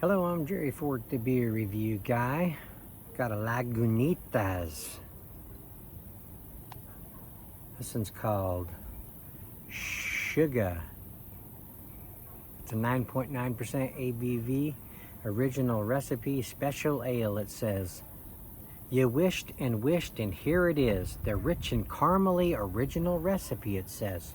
Hello, I'm Jerry Ford, the beer review guy. Got a Lagunitas. This one's called SHUGGA. It's a 9.9% ABV, original recipe, special ale, it says. You wished and wished, and here it is. The rich and caramely original recipe, it says.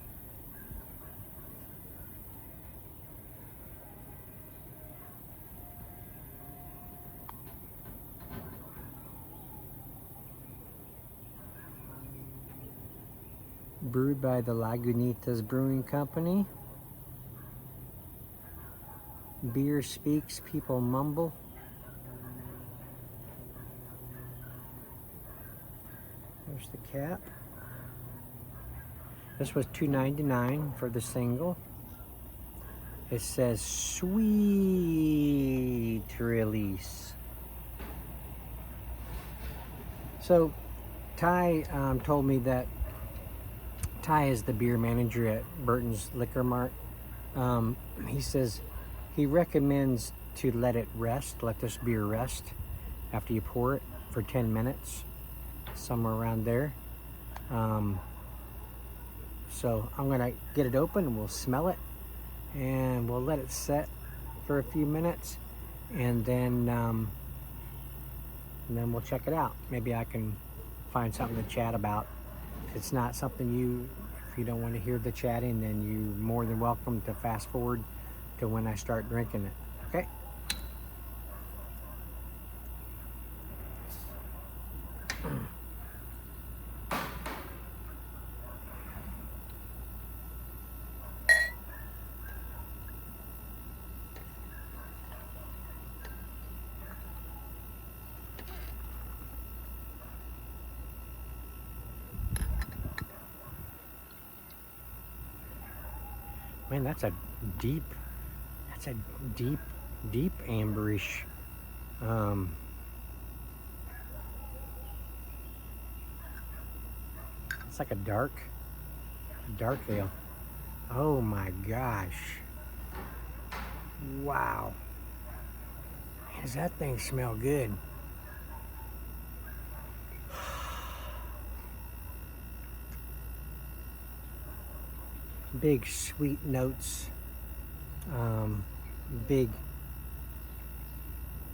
Brewed by the Lagunitas Brewing Company. Beer speaks, people mumble. There's the cap. This was $2.99 for the single. It says sweet release. So Ty told me that Ty is the beer manager at Burton's Liquor Mart. He says he recommends to let it rest, let this beer rest after you pour it for 10 minutes, somewhere around there. So I'm gonna get it open and we'll smell it and we'll let it set for a few minutes and then we'll check it out. Maybe I can find something to chat about. If it's not something if you don't want to hear the chatting, then you're more than welcome to fast forward to when I start drinking it. Okay? Man, that's a deep amberish. It's like a dark ale. Oh my gosh. Wow. Man, does that thing smell good? Big sweet notes, big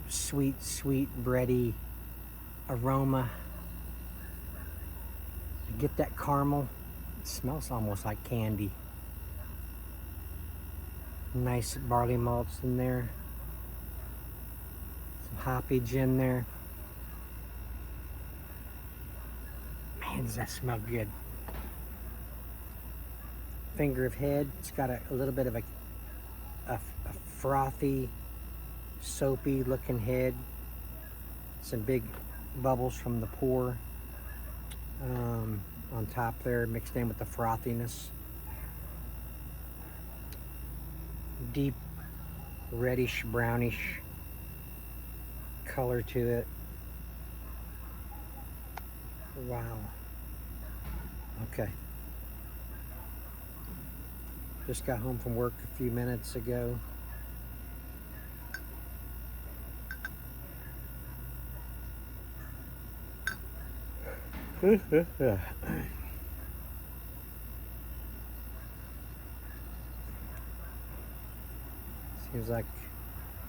sweet bready aroma. You get that caramel. It smells almost like candy. Nice barley malts in there, some hoppage in there. Man, does that smell good. Finger of head. It's got a little bit of a frothy, soapy looking head. Some big bubbles from the pour on top there, mixed in with the frothiness. Deep reddish brownish color to it. Wow. Okay. Just got home from work a few minutes ago. Seems like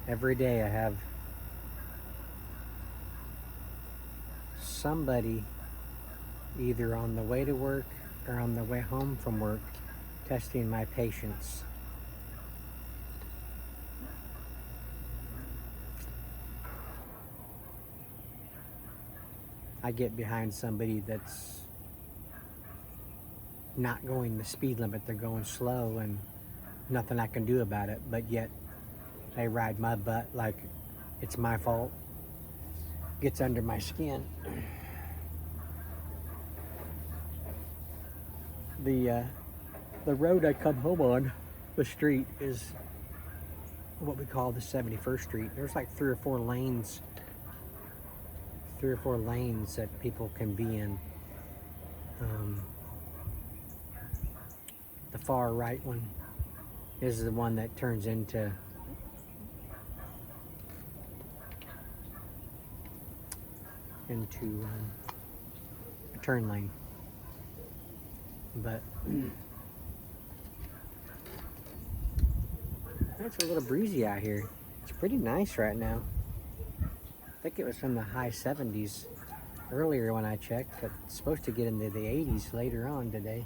every day I have somebody either on the way to work or on the way home from work testing my patience. I get behind somebody that's not going the speed limit, they're going slow and nothing I can do about it, but yet they ride my butt like it's my fault. Gets under my skin. The road I come home on, the street, is what we call the 71st Street. There's like three or four lanes that people can be in. The far right one is the one that turns into into a turn lane. But it's a little breezy out here. It's pretty nice right now. I think it was from the high 70s earlier when I checked, but it's supposed to get into the 80s later on today.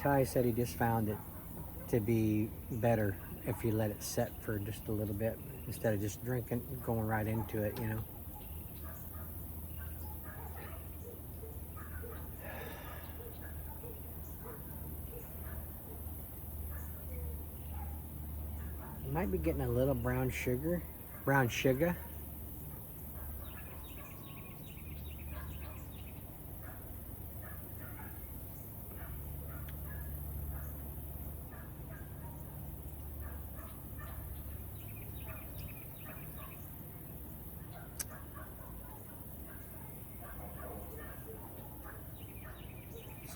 Ty said he just found it to be better if you let it set for just a little bit instead of just drinking, going right into it, you know. Might be getting a little brown sugar. Brown SHUGGA.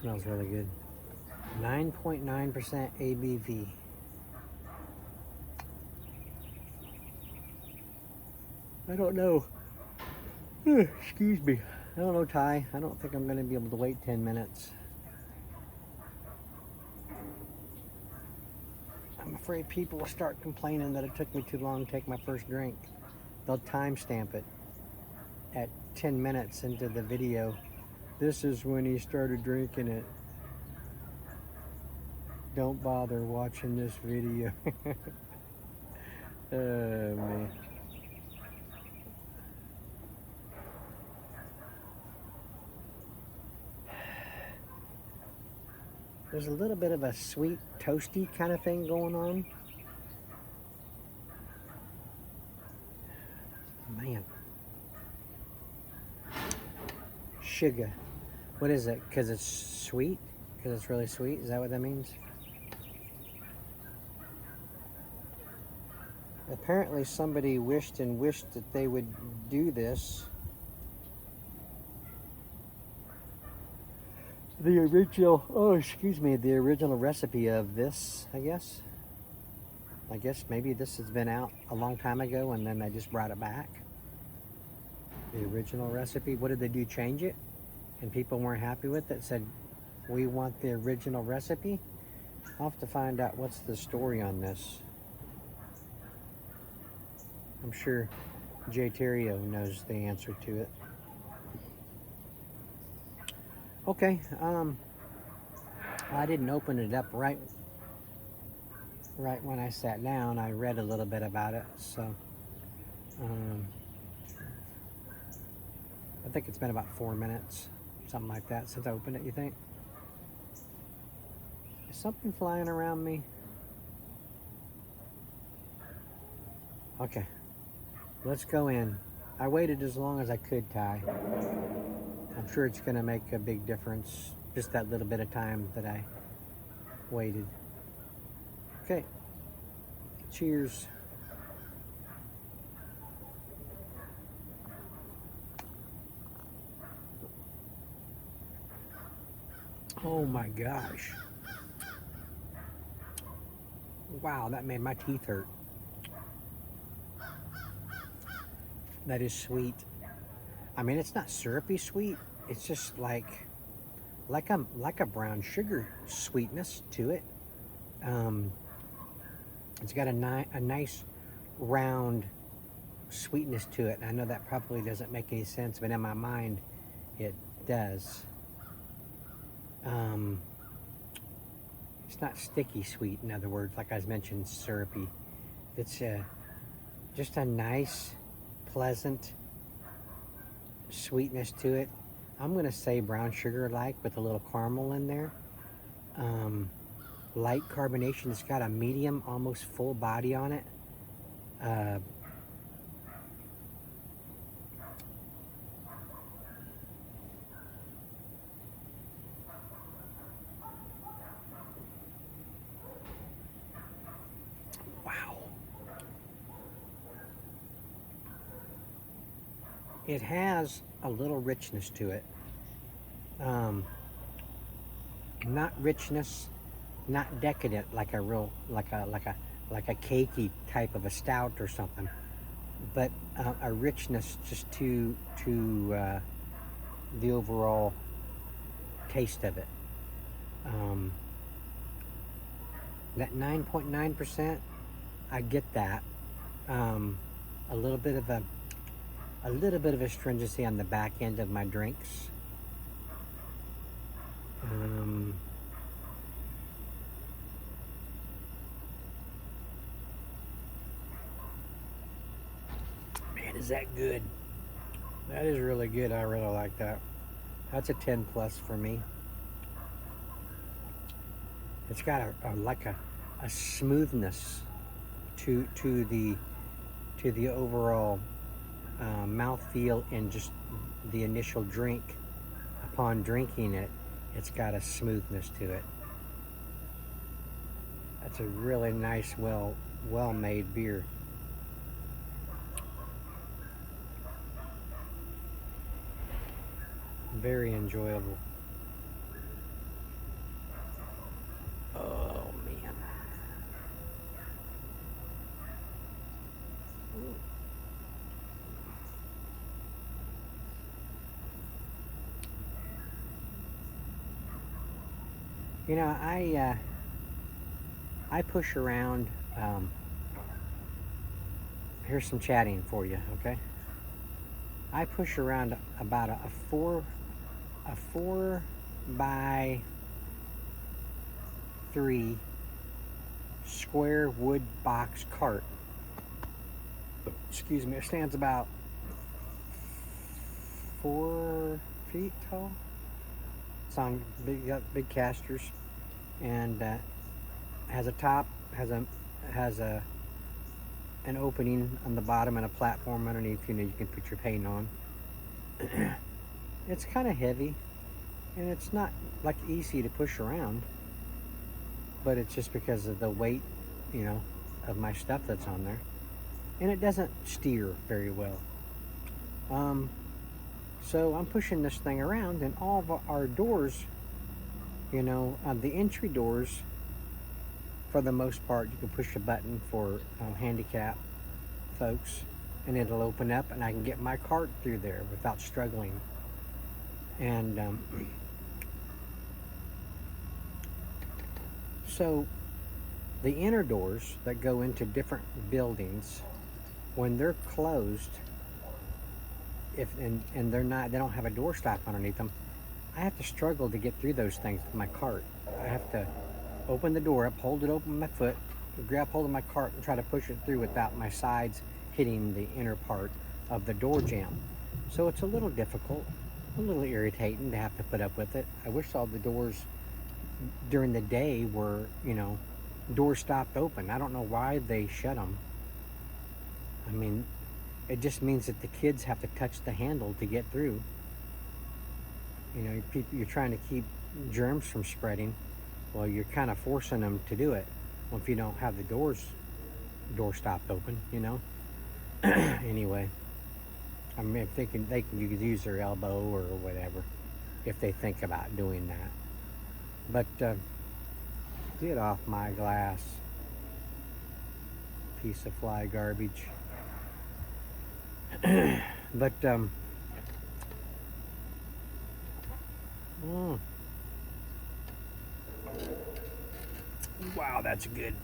Smells really good. 9.9% ABV. I don't know. Excuse me. I don't know, Ty. I don't think I'm going to be able to wait 10 minutes. I'm afraid people will start complaining that it took me too long to take my first drink. They'll timestamp it at 10 minutes into the video. This is when he started drinking it. Don't bother watching this video. Oh, man. There's a little bit of a sweet, toasty kind of thing going on. Man. SHUGGA. What is it? Because it's sweet? Because it's really sweet? Is that what that means? Apparently somebody wished and wished that they would do this. The original, the original recipe of this, I guess maybe this has been out a long time ago and then they just brought it back. The original recipe, what did they do, change it? And people weren't happy with it, said, we want the original recipe? I'll have to find out what's the story on this. I'm sure Jay Terrio knows the answer to it. Okay, I didn't open it up right when I sat down. I read a little bit about it, so I think it's been about 4 minutes, something like that, since I opened it, you think? Is something flying around me? Okay, let's go in. I waited as long as I could, Ty. I'm sure it's going to make a big difference, just that little bit of time that I waited. Okay, cheers. Oh my gosh. Wow, that made my teeth hurt. That is sweet. I mean, it's not syrupy sweet. It's just like a brown sugar sweetness to it. It's got a nice round sweetness to it. I know that probably doesn't make any sense, but in my mind, it does. It's not sticky sweet, in other words, like I mentioned, syrupy. It's just a nice, pleasant sweetness to it. I'm going to say brown sugar-like with a little caramel in there. Light carbonation. It's got a medium, almost full body on it. Wow. It has a little richness to it. not richness, not decadent like a real like a cakey type of a stout or something, but a richness just to the overall taste of it. Um, that 9.9%, I get that. Um, a little bit of a little bit of astringency on the back end of my drinks. Um, man, is that good? That is really good. I really like that. That's a 10 plus for me. It's got a smoothness to the overall mouthfeel and just the initial drink. Upon drinking it, it's got a smoothness to it. That's a really nice, well made beer. Very enjoyable. Oh man. You know, I push around. Here's some chatting for you, okay? I push around about a 4x3 square wood box cart. Excuse me. It stands about 4 feet tall. It's on big casters, and has a top, has a an opening on the bottom and a platform underneath. You know, you can put your paint on. It's kind of heavy, and it's not like easy to push around, but it's just because of the weight, you know, of my stuff that's on there, and it doesn't steer very well. So I'm pushing this thing around, and all of our doors, you know, the entry doors, for the most part, you can push a button for handicap folks, and it'll open up, and I can get my cart through there without struggling. And so the inner doors that go into different buildings, when they're closed, and they don't have a door stop underneath them, I have to struggle to get through those things with my cart. I have to open the door up, hold it open with my foot, grab hold of my cart, and try to push it through without my sides hitting the inner part of the door jamb. So it's a little difficult, a little irritating to have to put up with it. I wish all the doors during the day were, you know, doors stopped open. I don't know why they shut them. I mean, it just means that the kids have to touch the handle to get through. You know, you're trying to keep germs from spreading. Well, you're kind of forcing them to do it. Well, if you don't have the door stopped open, you know. Anyway, I mean, if you could use their elbow or whatever, if they think about doing that. But get off my glass, piece of fly garbage. But wow, that's good.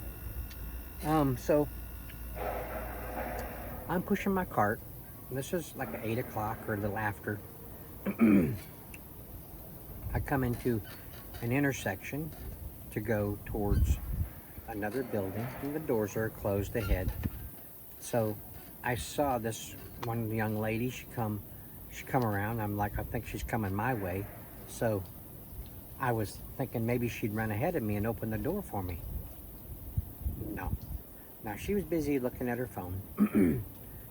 So I'm pushing my cart. This is like 8 o'clock or a little after. I come into an intersection to go towards another building, and the doors are closed ahead. So I saw this one young lady. She come around. I'm like, I think she's coming my way. So I was thinking maybe she'd run ahead of me and open the door for me. No. Now she was busy looking at her phone.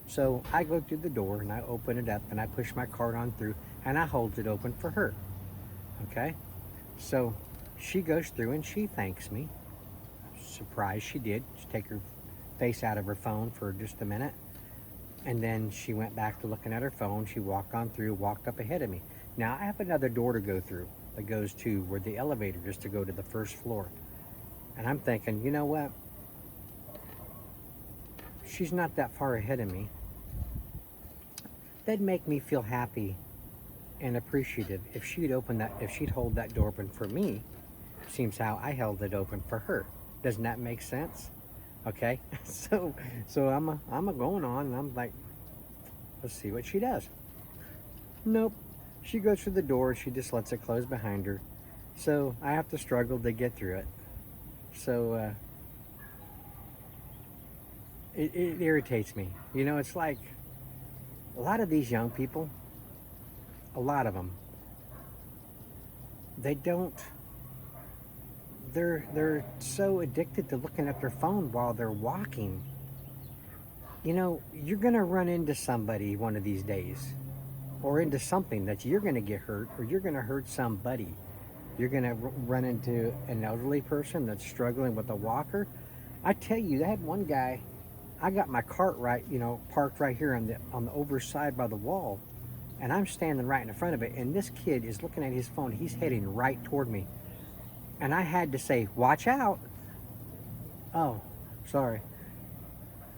So I go through the door and I open it up and I push my cart on through and I hold it open for her. Okay? So she goes through and she thanks me. Surprised she did. She take her face out of her phone for just a minute. And then she went back to looking at her phone. She walked on through, walked up ahead of me. Now I have another door to go through. that goes to where the elevator is to go to the first floor. And I'm thinking, you know what? She's not that far ahead of me. That'd make me feel happy and appreciative if she'd open that, if she'd hold that door open for me. Seems how I held it open for her. Doesn't that make sense? Okay, so I'm a going on, and I'm like, let's see what she does. Nope, she goes through the door. She just lets it close behind her. So I have to struggle to get through it. So it irritates me. You know, it's like a lot of these young people, a lot of them, they don't. They're so addicted to looking at their phone while they're walking. You know, you're gonna run into somebody one of these days, or into something that you're gonna get hurt, or you're gonna hurt somebody. You're gonna run into an elderly person that's struggling with a walker. I tell you, I had one guy. I got my cart right, you know, parked right here on the overside by the wall, and I'm standing right in front of it. And this kid is looking at his phone. He's heading right toward me. And I had to say, watch out. Oh, sorry.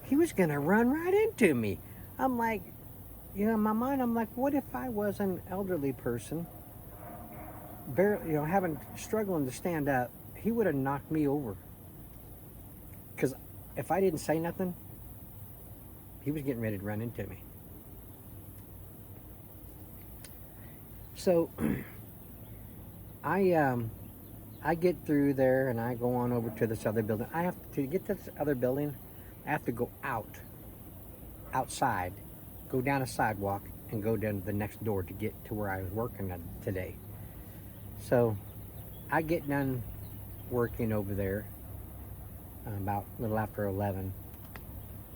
He was going to run right into me. I'm like, you know, in my mind, I'm like, what if I was an elderly person, barely, you know, struggling to stand up? He would have knocked me over. Because if I didn't say nothing, he was getting ready to run into me. So I get through there and I go on over to this other building. I have to get to this other building. I have to go outside, go down a sidewalk, and go down to the next door to get to where I was working today. So I get done working over there about a little after 11,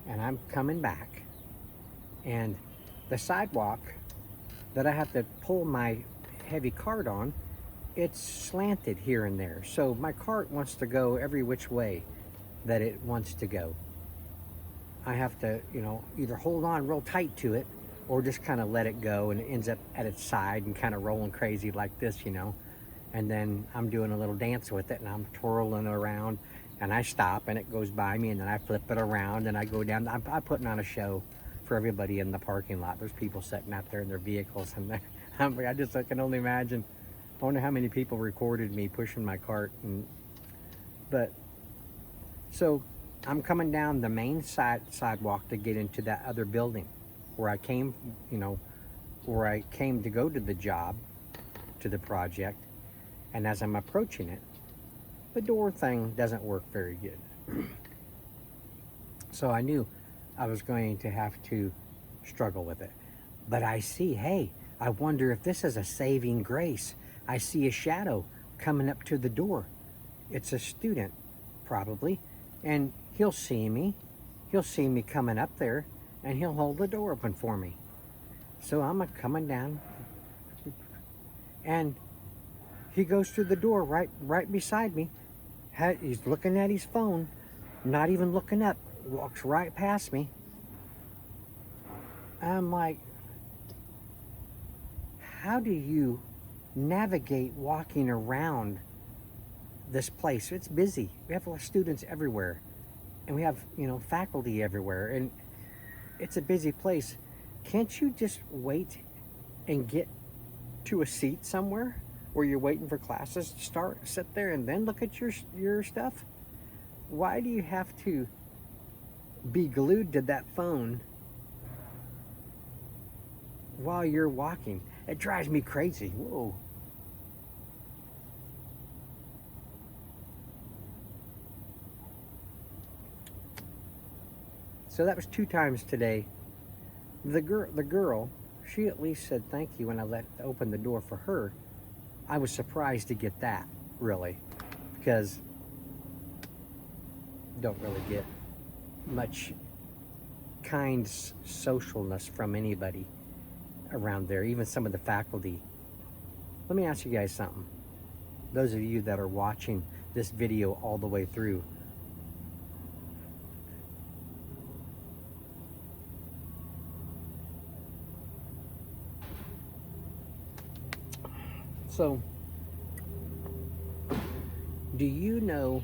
and I'm coming back, and the sidewalk that I have to pull my heavy cart on, it's slanted here and there. So my cart wants to go every which way that it wants to go. I have to, you know, either hold on real tight to it or just kind of let it go, and it ends up at its side and kind of rolling crazy like this, you know. And then I'm doing a little dance with it, and I'm twirling it around, and I stop and it goes by me, and then I flip it around and I go down. I'm putting on a show for everybody in the parking lot. There's people sitting out there in their vehicles, and I can only imagine. I wonder how many people recorded me pushing my cart. But so I'm coming down the main sidewalk to get into that other building where I came, you know, where I came to go to the job, to the project. And as I'm approaching it, the door thing doesn't work very good. So I knew I was going to have to struggle with it. But I see, hey, I wonder if this is a saving grace. I see a shadow coming up to the door. It's a student, probably, and he'll see me. He'll see me coming up there, and he'll hold the door open for me. So I'm coming down, and he goes through the door right beside me. He's looking at his phone, not even looking up, walks right past me. I'm like, how do you navigate walking around this place? It's busy. We have a lot of students everywhere, and we have, you know, faculty everywhere, and it's a busy place. Can't you just wait and get to a seat somewhere where you're waiting for classes to start, sit there and then look at your stuff? Why do you have to be glued to that phone while you're walking? It drives me crazy. Whoa. So that was 2 times today. The girl, she at least said thank you when I opened the door for her. I was surprised to get that, really, because don't really get much kind socialness from anybody around there, even some of the faculty. Let me ask you guys something. Those of you that are watching this video all the way through, so Do you know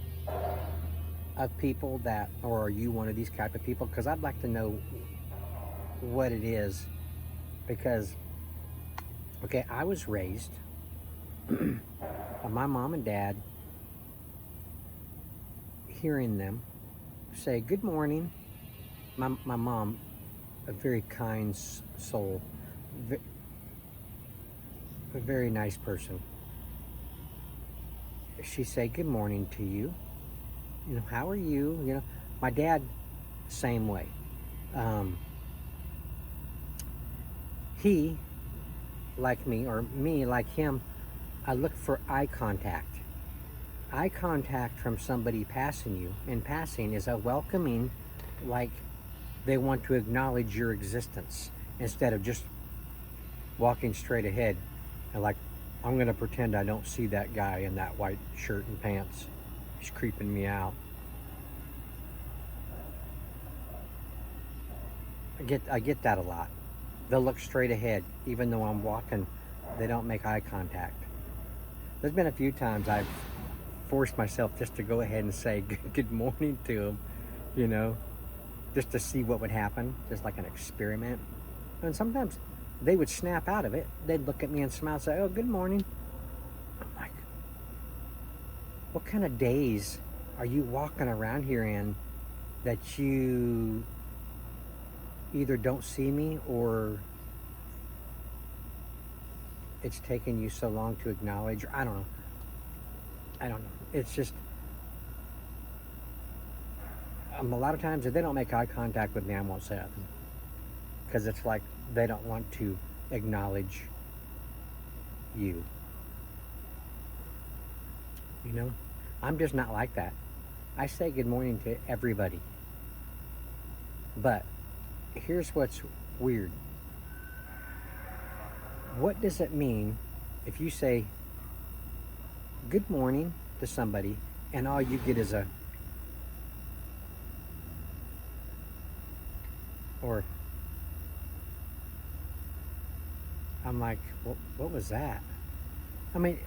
of people that, or are you one of these type of people? Because I'd like to know what it is. Because, okay, I was raised by my mom and dad, hearing them say good morning. My mom, a very kind soul, a very nice person. She say good morning to you. You know, how are you? You know, my dad, same way. He, like me, or me like him, I look for eye contact. Eye contact from somebody passing you, and passing is a welcoming, like they want to acknowledge your existence instead of just walking straight ahead and like, I'm gonna pretend I don't see that guy in that white shirt and pants. He's creeping me out. I get that a lot. They'll look straight ahead, even though I'm walking. They don't make eye contact. There's been a few times I've forced myself just to go ahead and say good morning to them, you know, just to see what would happen, just like an experiment. And sometimes they would snap out of it. They'd look at me and smile and say, oh, good morning. I'm like, what kind of days are you walking around here in that you either don't see me or it's taken you so long to acknowledge? Or I don't know. It's just, a lot of times if they don't make eye contact with me, I won't say nothing. Because it's like they don't want to acknowledge you. You know? I'm just not like that. I say good morning to everybody. But here's what's weird. What does it mean if you say good morning to somebody and all you get is a, or I'm like, what was that? I mean,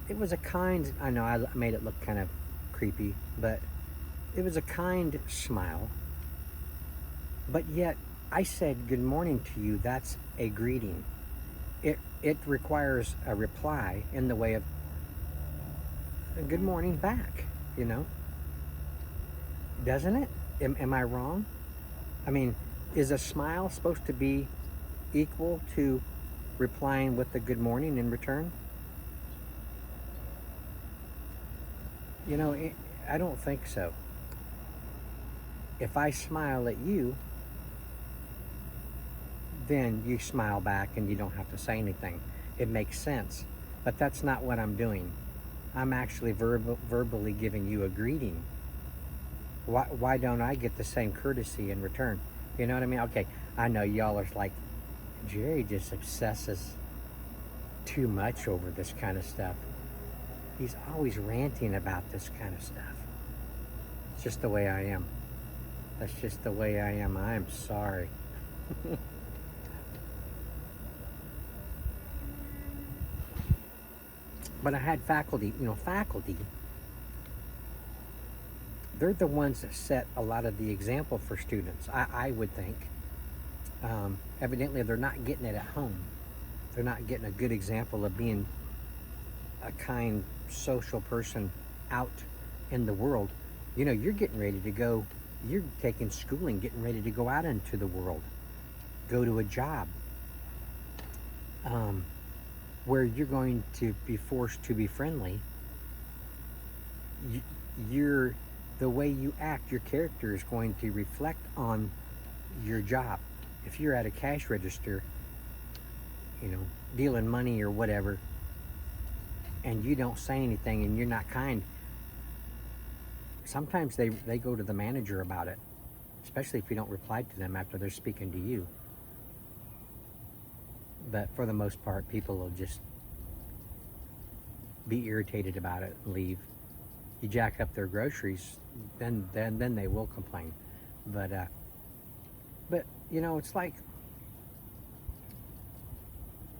it was a kind, I know I made it look kind of creepy, but it was a kind smile. But yet, I said good morning to you. That's a greeting. It requires a reply in the way of a good morning back, you know? Doesn't it? Am I wrong? I mean, is a smile supposed to be equal to replying with a good morning in return? You know, I don't think so. If I smile at you, then you smile back and you don't have to say anything. It makes sense. But that's not what I'm doing. I'm actually verbally giving you a greeting. Why don't I get the same courtesy in return? You know what I mean? Okay, I know y'all are like, Jerry just obsesses too much over this kind of stuff. He's always ranting about this kind of stuff. It's just the way I am. That's just the way I am. I'm sorry. But I had faculty, faculty, they're the ones that set a lot of the example for students, I would think. Evidently, they're not getting it at home. They're not getting a good example of being a kind, social person out in the world. You know, you're getting ready to go, you're taking schooling, getting ready to go out into the world, go to a job. Where you're going to be forced to be friendly, the way you act, your character is going to reflect on your job. If you're at a cash register, dealing money or whatever, and you don't say anything and you're not kind, sometimes they go to the manager about it, especially if you don't reply to them after they're speaking to you. But for the most part, people will just be irritated about it and leave. You jack up their groceries, then they will complain. But it's like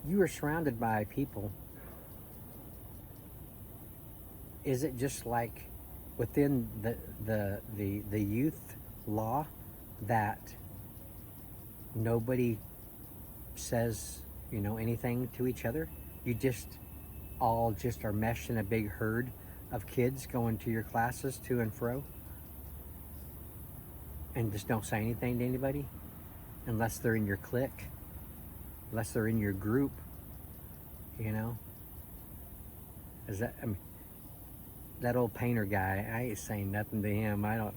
you are surrounded by people is it just like within the youth law that nobody says, you know, anything to each other? You just all just are meshed in a big herd of kids going to your classes to and fro, and just don't say anything to anybody unless they're in your clique, unless they're in your group, you know? Is that, I mean, that old painter guy, I ain't saying nothing to him. I don't,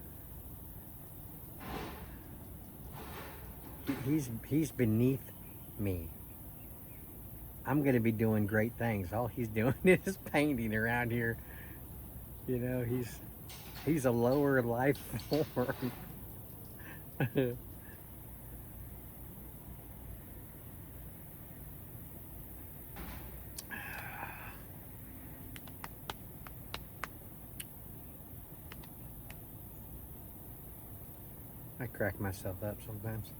he's beneath me. I'm gonna be doing great things. All he's doing is painting around here. You know, he's a lower life form. I crack myself up sometimes.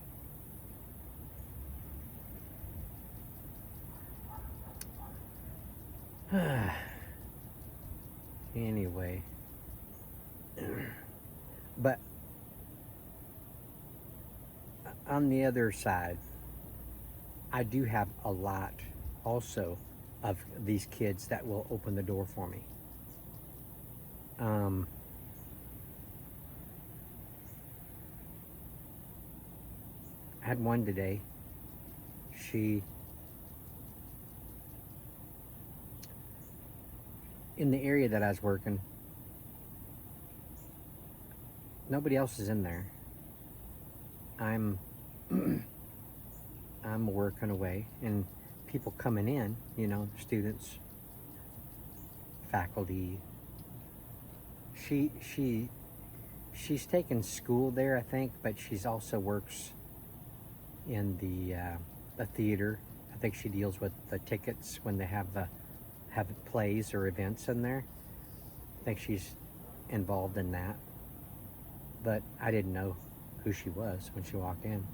Anyway, but on the other side, I do have a lot also of these kids that will open the door for me. I had one today. She, in the area that I was working, nobody else is in there. I'm I'm working away, and people coming in, you know, students, faculty. She's taken school there, I think, but she's also works in the theater. I think she deals with the tickets when they have plays or events in there. I think she's involved in that. But I didn't know who she was when she walked in.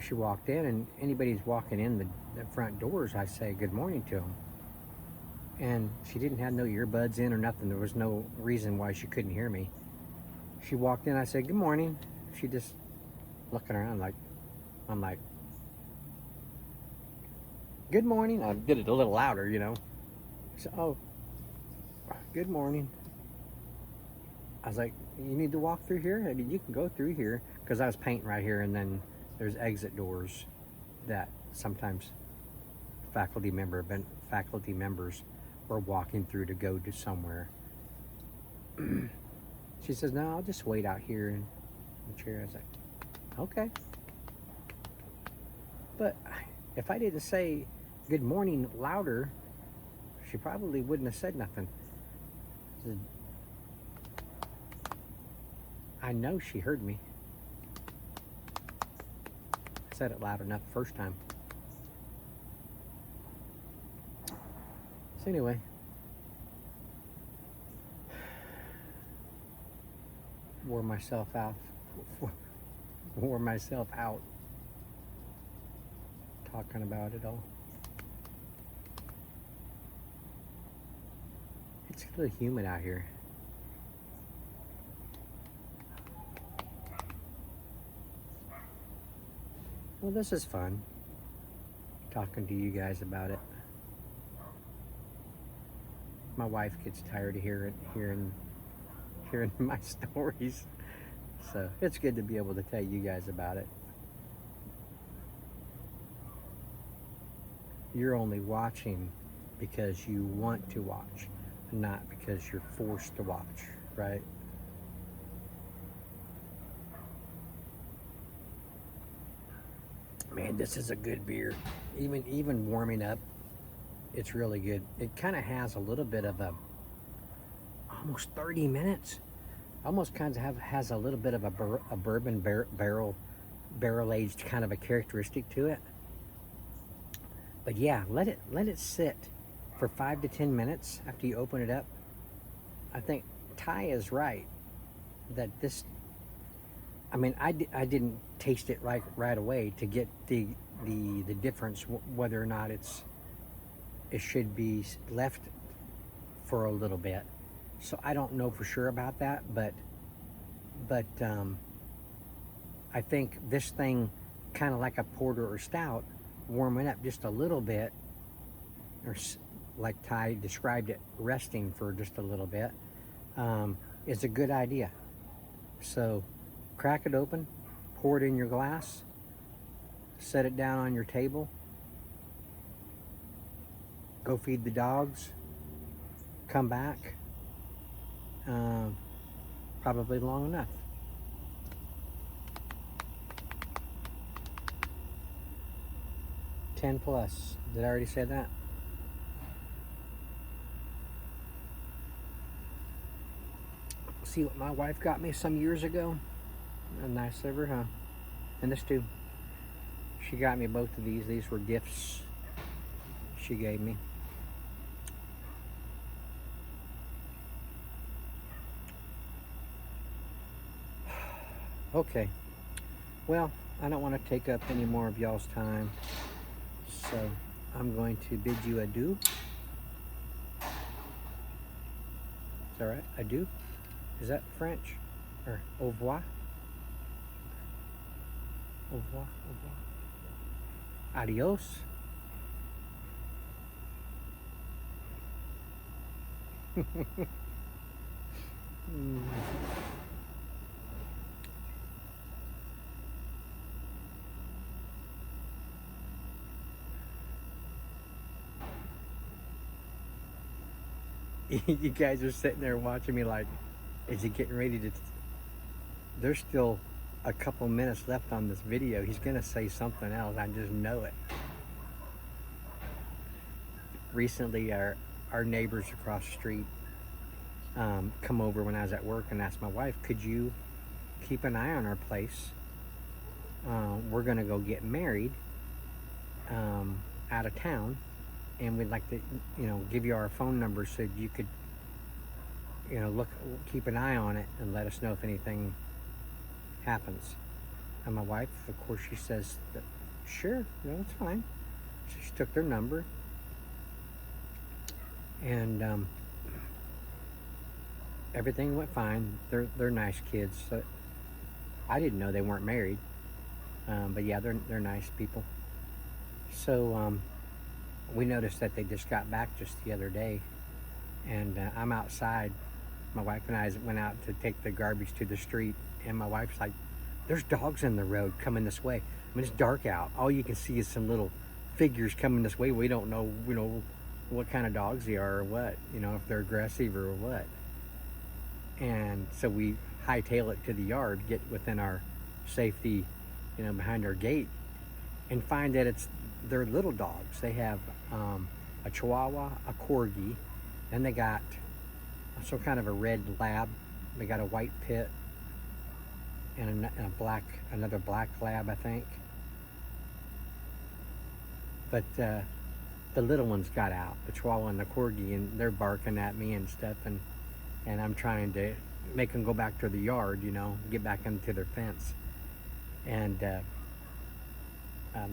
She walked in, and anybody's walking in the front doors, I say good morning to them. And she didn't have no earbuds in or nothing. There was no reason why she couldn't hear me. She walked in, I said good morning. She just looking around like, I'm like, good morning. I did it a little louder, you know. She said, oh, good morning. I was like, you need to walk through here? I mean, you can go through here, because I was painting right here, and then there's exit doors that sometimes faculty members were walking through to go to somewhere. She says, no, I'll just wait out here in the chair. I was like, okay. But if I didn't say good morning louder, she probably wouldn't have said nothing. I know she heard me. I said it loud enough the first time. So anyway, wore myself out talking about it all. It's a little humid out here. Well, this is fun, talking to you guys about it. My wife gets tired of hearing my stories, so it's good to be able to tell you guys about it. You're only watching because you want to watch, not because you're forced to watch, right? Man, this is a good beer. Even warming up, it's really good. It kind of has a little bit of a, almost 30 minutes. Almost kind of has a little bit of a bourbon barrel aged kind of a characteristic to it. But yeah, let it sit for 5 to 10 minutes after you open it up. I think Ty is right that this, I mean, I didn't taste it right away to get the difference, whether or not it should be left for a little bit. So I don't know for sure about that, but I think this thing, kind of like a porter or stout, warming up just a little bit, or like Ty described it, resting for just a little bit, is a good idea. So crack it open, pour it in your glass, set it down on your table, go feed the dogs, come back, probably long enough. +10. Did I already say that? See what my wife got me some years ago? A nice liver, huh? And this too. She got me both of these. These were gifts she gave me. Okay. Well, I don't want to take up any more of y'all's time, so I'm going to bid you adieu. Is that right? Adieu? Is that French? Or au revoir? Au revoir, au revoir. Adios. You guys are sitting there watching me like, is he getting ready to... There's still a couple minutes left on this video. He's gonna say something else. I just know it. Recently, our neighbors across the street come over when I was at work and asked my wife, could you keep an eye on our place? We're gonna go get married out of town, and we'd like to, give you our phone number so you could, keep an eye on it and let us know if anything happens. And my wife, of course, she says, sure, it's fine. So she took their number, and everything went fine. They're nice kids. So I didn't know they weren't married, but yeah, they're nice people. So we noticed that they just got back just the other day, and I'm outside. My wife and I went out to take the garbage to the street, and my wife's like, there's dogs in the road coming this way. I mean, it's dark out. All you can see is some little figures coming this way. We don't know, what kind of dogs they are or what, if they're aggressive or what. And so we hightail it to the yard, get within our safety, behind our gate, and find that they're little dogs. They have a Chihuahua, a Corgi, and they got some kind of a red lab. They got a white pit and another black lab, I think. But the little ones got out, the Chihuahua and the Corgi, and they're barking at me and stuff, and I'm trying to make them go back to the yard, get back into their fence. And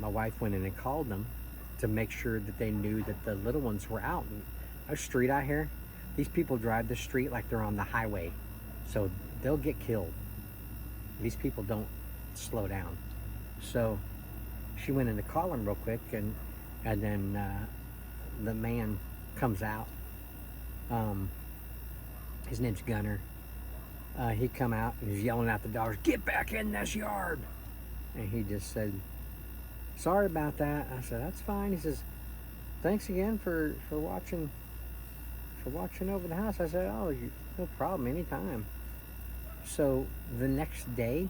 my wife went in and called them to make sure that they knew that the little ones were out. And our street out here, these people drive the street like they're on the highway, so they'll get killed. These people don't slow down. So she went in to call them real quick, and then the man comes out. His name's Gunner. He come out and he's yelling at the dogs, get back in this yard. And he just said, sorry about that. I said, that's fine. He says, thanks again for watching over the house. I said, oh, no problem, anytime. So the next day,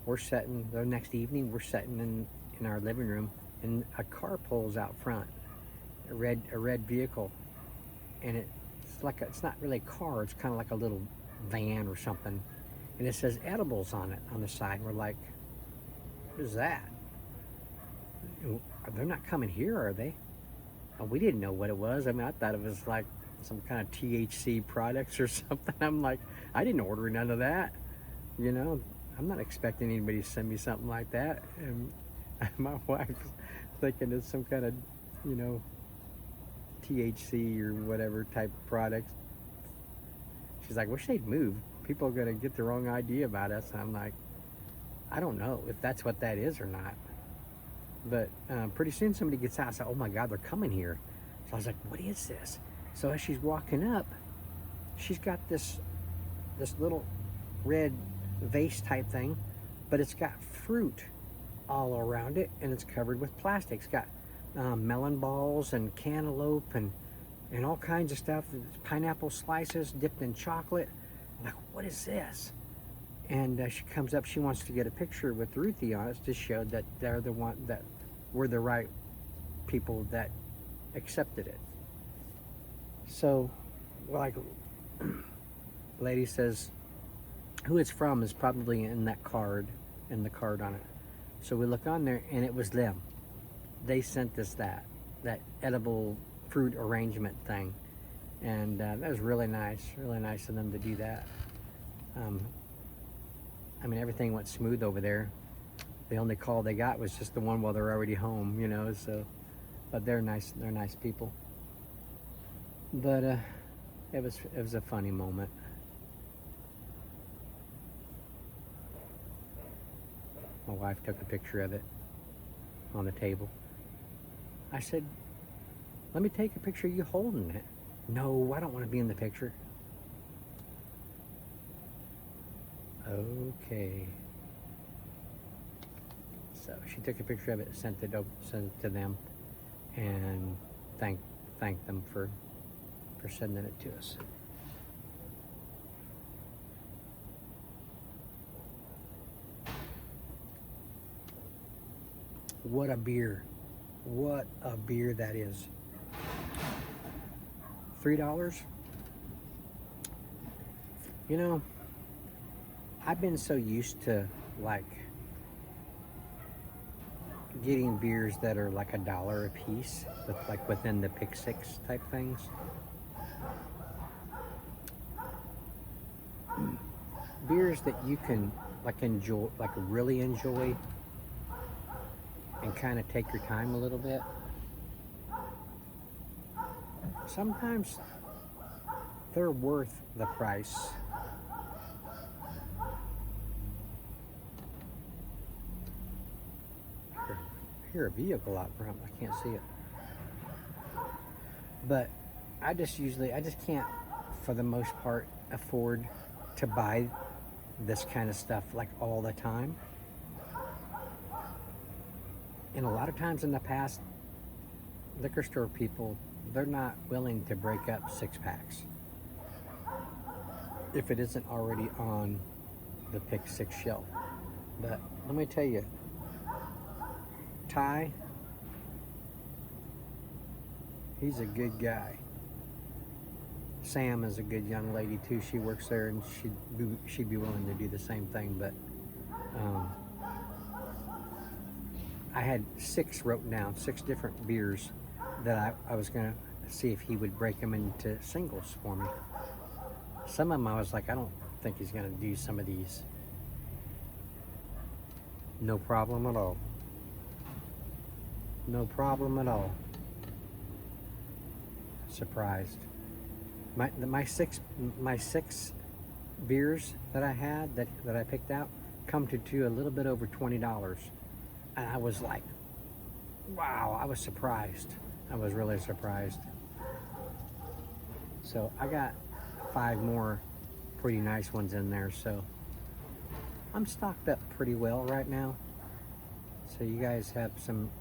the next evening, we're sitting in our living room, and a car pulls out front, a red vehicle, and it's not really a car, it's kind of like a little van or something, and it says edibles on it on the side. We're like, what is that? They're not coming here, are they? We didn't know what it was. I mean, I thought it was like some kind of THC products or something. I'm like, I didn't order none of that. I'm not expecting anybody to send me something like that. And my wife's thinking it's some kind of, THC or whatever type product. She's like, wish they'd move. People are gonna get the wrong idea about us. And I'm like, I don't know if that's what that is or not. But pretty soon somebody gets out and said, oh my God, they're coming here. So I was like, what is this? So as she's walking up, she's got this little red vase type thing, but it's got fruit all around it, and it's covered with plastic. It's got melon balls and cantaloupe and all kinds of stuff. Pineapple slices dipped in chocolate. I'm like, what is this? And she comes up, she wants to get a picture with Ruthie on it to show that they're the one, that we're the right people that accepted it. So, like, lady says, who it's from is probably in that card, in the card on it. So we look on there, and it was them. They sent us that edible fruit arrangement thing. And that was really nice of them to do that. I mean, everything went smooth over there. The only call they got was just the one while they're already home, you know, so, but they're nice people. But it was a funny moment. My wife took a picture of it on the table. I said, let me take a picture of you holding it. No, I don't want to be in the picture. Okay. So she took a picture of it, sent it to them, and thanked them for sending it to us. What a beer. What a beer that is. $3? You know, I've been so used to like getting beers that are like $1 a piece, with like within the Pick Six type things. Beers that you can like enjoy, like really enjoy, and kind of take your time a little bit. Sometimes they're worth the price. I hear a vehicle out front. I can't see it. But I just can't, for the most part, afford to buy this kind of stuff like all the time. And a lot of times in the past, liquor store people, they're not willing to break up 6-packs if it isn't already on the Pick Six shelf. But let me tell you, Ty, he's a good guy. Sam is a good young lady too. She works there, and she'd be willing to do the same thing. But I had 6 wrote down, 6 different beers that I was gonna see if he would break them into singles for me. Some of them I was like, I don't think he's gonna do some of these. No problem at all. No problem at all. Surprised. My six beers that I had that I picked out come to a little bit over $20, and I was like, wow! I was surprised. I was really surprised. So I got 5 more pretty nice ones in there. So I'm stocked up pretty well right now. So you guys have some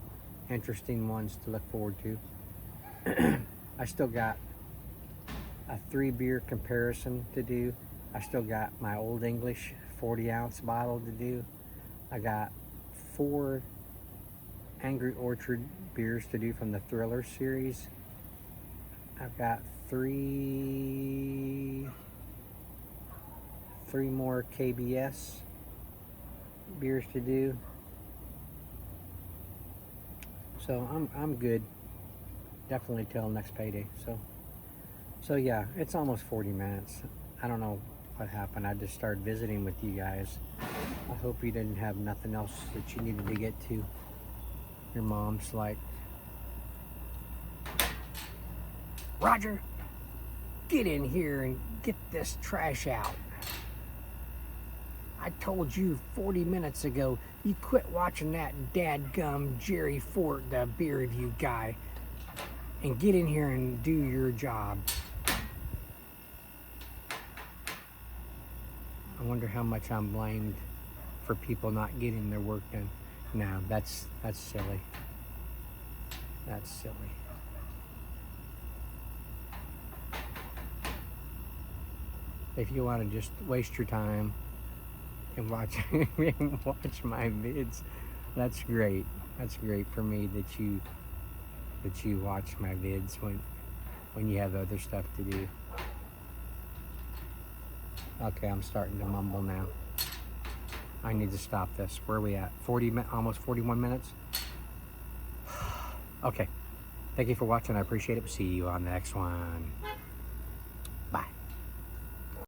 interesting ones to look forward to. I still got a 3-beer comparison to do. I still got my Old English 40-ounce bottle to do. I got 4 Angry Orchard beers to do from the Thriller series. I've got 3 more KBS beers to do. So I'm good. Definitely till next payday. So yeah, it's almost 40 minutes. I don't know what happened. I just started visiting with you guys. I hope you didn't have nothing else that you needed to get to. Your mom's like Roger, get in here and get this trash out. I told you 40 minutes ago, you quit watching that dadgum Jerry Fort, the beer review guy, and get in here and do your job. I wonder how much I'm blamed for people not getting their work done. No, that's silly. That's silly. If you want to just waste your time and watch watch my vids, that's great. That's great for me that you watch my vids when you have other stuff to do. Okay, I'm starting to mumble now. I need to stop this. Where are we at? Almost 41 minutes? Okay. Thank you for watching. I appreciate it. See you on the next one.